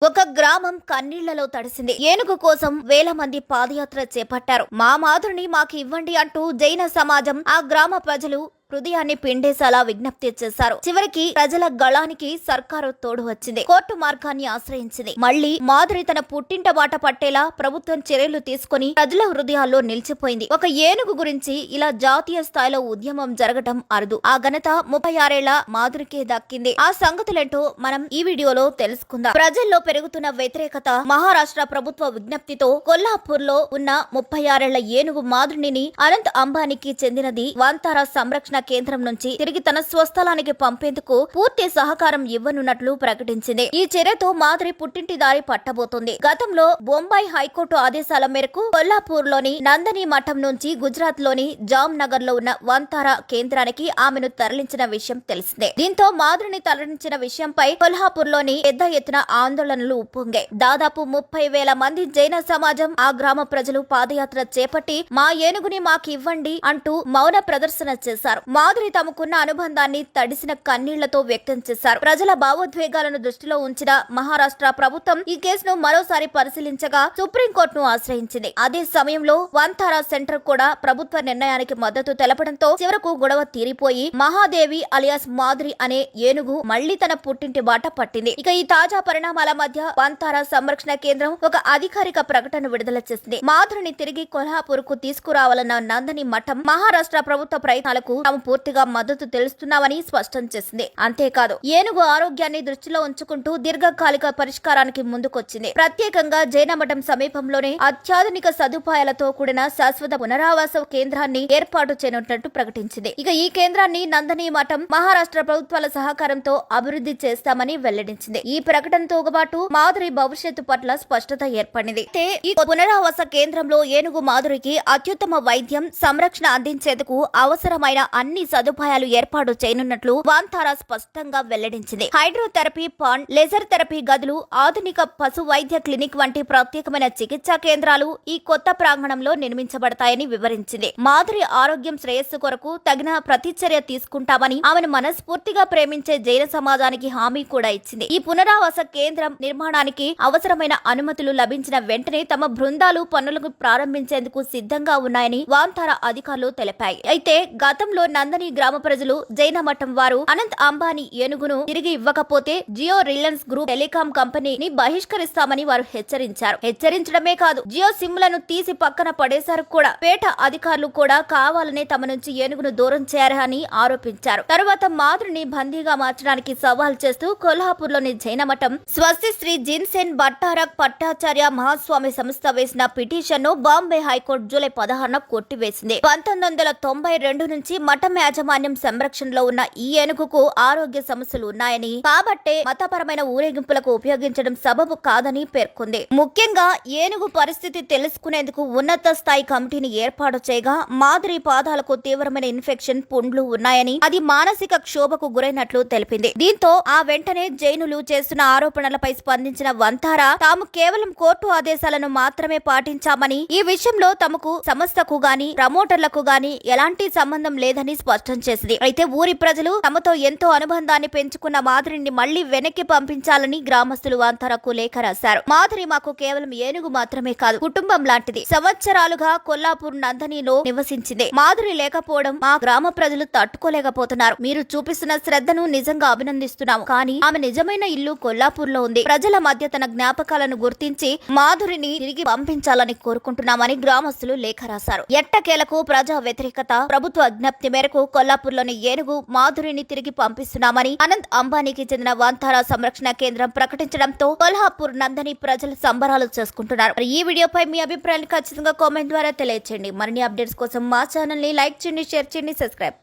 ఒక గ్రామం కన్నీళ్లలో తడిసింది. ఏనుగు కోసం వేల మంది పాదయాత్ర చేపట్టారు. మా మాధురిని మాకు ఇవ్వండి అంటూ జైన సమాజం, ఆ గ్రామ ప్రజలు హృదయాన్ని పిండేసేలా విజ్ఞప్తి చేశారు. చివరికి ప్రజల గళానికి సర్కారు తోడు వచ్చింది. కోర్టు మార్గాన్ని ఆశ్రయించింది. మళ్లీ మాధురి తన పుట్టింట బాట పట్టేలా ప్రభుత్వం చర్యలు తీసుకుని ప్రజల హృదయాల్లో నిలిచిపోయింది. ఒక ఏనుగు గురించి ఇలా జాతీయ స్థాయిలో ఉద్యమం జరగటం అరుదు. ఆ ఘనత 36 ఏళ్ల మాధురికే దక్కింది. ఆ సంగతులేంటో మనం ఈ వీడియోలో తెలుసుకుందాం. ప్రజల్లో పెరుగుతున్న వ్యతిరేకత, మహారాష్ట్ర ప్రభుత్వ విజ్ఞప్తితో కొల్హాపూర్ లో ఉన్న 36 ఏళ్ల ఏనుగు మాధురిని అనంత్ అంబానీకి చెందినది వంతారా సంరక్షణ కేంద్రం నుంచి తిరిగి తన స్వస్థలానికి పంపేందుకు పూర్తి సహకారం ఇవ్వనున్నట్లు ప్రకటించింది. ఈ చర్యతో మాధురి పుట్టింటి దారి పట్టబోతోంది. గతంలో బొంబాయి హైకోర్టు ఆదేశాల మేరకు కొల్హాపూర్ లోని నందని మఠం నుంచి గుజరాత్ లోని జామ్ నగర్ లో ఉన్న వంతారా కేంద్రానికి ఆమెను తరలించిన విషయం తెలిసిందే. దీంతో మాధురిని తరలించిన విషయంపై కొల్హాపూర్ లోని పెద్ద ఎత్తున ఆందోళనలు ఉప్పొంగాయి. దాదాపు 30,000 మంది జైన సమాజం, ఆ గ్రామ ప్రజలు పాదయాత్ర చేపట్టి మా ఏనుగుని మాకు ఇవ్వండి అంటూ మౌన ప్రదర్శన చేశారు. మాధురి తమకున్న అనుబంధాన్ని తడిసిన కన్నీళ్లతో వ్యక్తం చేశారు. ప్రజల భావోద్వేగాలను దృష్టిలో ఉంచిన మహారాష్ట్ర ప్రభుత్వం ఈ కేసును మరోసారి పరిశీలించగా సుప్రీంకోర్టును ఆశ్రయించింది. అదే సమయంలో వంతారా సెంటర్ కూడా ప్రభుత్వ నిర్ణయానికి మద్దతు తెలపడంతో చివరకు గొడవ తీరిపోయి మహాదేవి అలియాస్ మాధురి అనే ఏనుగు మళ్లీ తన పుట్టింటి బాట పట్టింది. ఇక ఈ తాజా పరిణామాల మధ్య వంతారా సంరక్షణ కేంద్రం ఒక అధికారిక ప్రకటన విడుదల చేసింది. మాధురిని తిరిగి కొల్హాపూర్ కు తీసుకురావాలన్న నందని మఠం మహారాష్ట్ర ప్రభుత్వ ప్రయత్నాలకు తాము పూర్తిగా మద్దతు తెలుస్తున్నామని స్పష్టం చేసింది. అంతేకాదు, ఏనుగు ఆరోగ్యాన్ని దృష్టిలో ఉంచుకుంటూ దీర్ఘకాలిక పరిష్కారానికి ముందుకొచ్చింది. ప్రత్యేకంగా జైన మఠం సమీపంలోనే అత్యాధునిక సదుపాయాలతో కూడిన శాశ్వత పునరావాస కేంద్రాన్ని ఏర్పాటు చేయనున్నట్టు ప్రకటించింది. ఇక ఈ కేంద్రాన్ని నందని మఠం మహారాష్ట్ర ప్రభుత్వాల సహకారంతో అభివృద్ధి చేస్తామని వెల్లడించింది. ఈ ప్రకటనతో పాటు మాధురి భవిష్యత్తు పట్ల స్పష్టత ఏర్పడింది. అయితే ఈ పునరావాస కేంద్రంలో ఏనుగు మాధురికి అత్యుత్తమ వైద్యం, సంరక్షణ అందించేందుకు అవసరమైన అన్ని సదుపాయాలు ఏర్పాటు చేయనున్నట్లు వంతారా స్పష్టంగా వెల్లడించింది. హైడ్రోథెరపీ పాండ్, లేజర్ థెరపీ గదులు, ఆధునిక పశు వైద్య క్లినిక్ వంటి ప్రత్యేకమైన చికిత్సా కేంద్రాలు ఈ కొత్త ప్రాంగణంలో నిర్మించబడతాయని వివరించింది. మాధురి ఆరోగ్యం శ్రేయస్సు కొరకు తగిన ప్రతిచర్య తీసుకుంటామని ఆమెను మనస్ఫూర్తిగా ప్రేమించే జైన సమాజానికి హామీ కూడా ఇచ్చింది. ఈ పునరావాస కేంద్రం నిర్మాణానికి అవసరమైన అనుమతులు లభించిన వెంటనే తమ బృందాలు పనులకు ప్రారంభించేందుకు సిద్ధంగా ఉన్నాయని వంతారా అధికారులు తెలిపాయి. అయితే గతంలో నందని గ్రామ ప్రజలు జైన మఠం వారు అనంత్ అంబానీ ఏనుగును తిరిగి ఇవ్వకపోతే జియో రిలయన్స్ గ్రూప్ టెలికాం కంపెనీని బహిష్కరిస్తామని వారు హెచ్చరించారు. హెచ్చరించడమే కాదు, జియో సిమ్లను తీసి పక్కన పడేశారు కూడా. పేట అధికారులు కూడా కావాలనే తమ నుంచి ఏనుగును దూరం చేయారని ఆరోపించారు. తరువాత మాధురిని బందీగా మార్చడానికి సవాల్ చేస్తూ కొల్హాపూర్ లోని జైన మఠం స్వస్తి శ్రీ జిన్సెన్ భట్టారక్ పట్టాచార్య మహాస్వామి సంస్థ వేసిన పిటిషన్ ను బాంబే హైకోర్టు జూలై 16న కొట్టివేసింది. 1992 నుంచి మఠం యాజమాన్యం సంరక్షణలో ఉన్న ఈ ఏనుగుకు ఆరోగ్య సమస్యలు ఉన్నాయని, కాబట్టే మతపరమైన ఊరేగింపులకు ఉపయోగించడం సబబు కాదని పేర్కొంది. ముఖ్యంగా ఏనుగు పరిస్థితి తెలుసుకునేందుకు ఉన్నత స్థాయి కమిటీని ఏర్పాటు చేయగా మాధురి పాదాలకు తీవ్రమైన ఇన్ఫెక్షన్, పుండ్లు ఉన్నాయని, అది మానసిక క్షోభకు గురైనట్లు తెలిపింది. దీంతో ఆ వెంటనే జైనులు చేస్తున్న ఆరోపణలపై స్పందించిన వంతారా తాము కేవలం కోర్టు ఆదేశాలను మాత్రమే పాటించామని, ఈ విషయంలో తమకు సంస్థకు గాని ప్రమోటర్లకు గాని ఎలాంటి సంబంధం లేదని స్పష్టం చేసింది. అయితే ఊరి ప్రజలు తమతో ఎంతో అనుబంధాన్ని పెంచుకున్న మాధురిని మళ్లీ వెనక్కి పంపించాలని గ్రామస్తులు వంతారాకు లేఖ రాశారు. మాధురి మాకు కేవలం ఏనుగు మాత్రమే కాదు, కుటుంబం లాంటిది. సంవత్సరాలుగా కొల్లాపూర్ నందనిలో నివసించింది. మాధురి లేకపోవడం మా గ్రామ ప్రజలు తట్టుకోలేకపోతున్నారు. మీరు చూపిస్తున్న శ్రద్ధను నిజంగా అభినందిస్తున్నాము. కానీ ఆమె నిజమైన ఇల్లు కొల్లాపూర్ లో ఉంది. ప్రజల మధ్య తన జ్ఞాపకాలను గుర్తించి మాధురిని తిరిగి పంపించాలని కోరుకుంటున్నామని గ్రామస్తులు లేఖ రాశారు. ఎట్టకేలకు ప్రజా వ్యతిరేకత, ప్రభుత్వ విజ్ఞప్తి మేరకు కొల్లాపూర్ లోని ఏనుగు మాధురిని తిరిగి పంపిస్తున్నామని అనంత్ అంబానీకి చెందిన వంతారా సంరక్షణ కేంద్రం ప్రకటించడంతో కొల్హాపూర్ నందని ప్రజలు సంబరాలు చేసుకుంటున్నారు. ఈ వీడియోపై మీ అభిప్రాయాన్ని ఖచ్చితంగా కామెంట్ ద్వారా తెలియజేయండి. మరిన్ని అప్డేట్స్ కోసం మా ఛానల్ ని లైక్ చేయండి, షేర్ చేయండి, సబ్స్క్రైబ్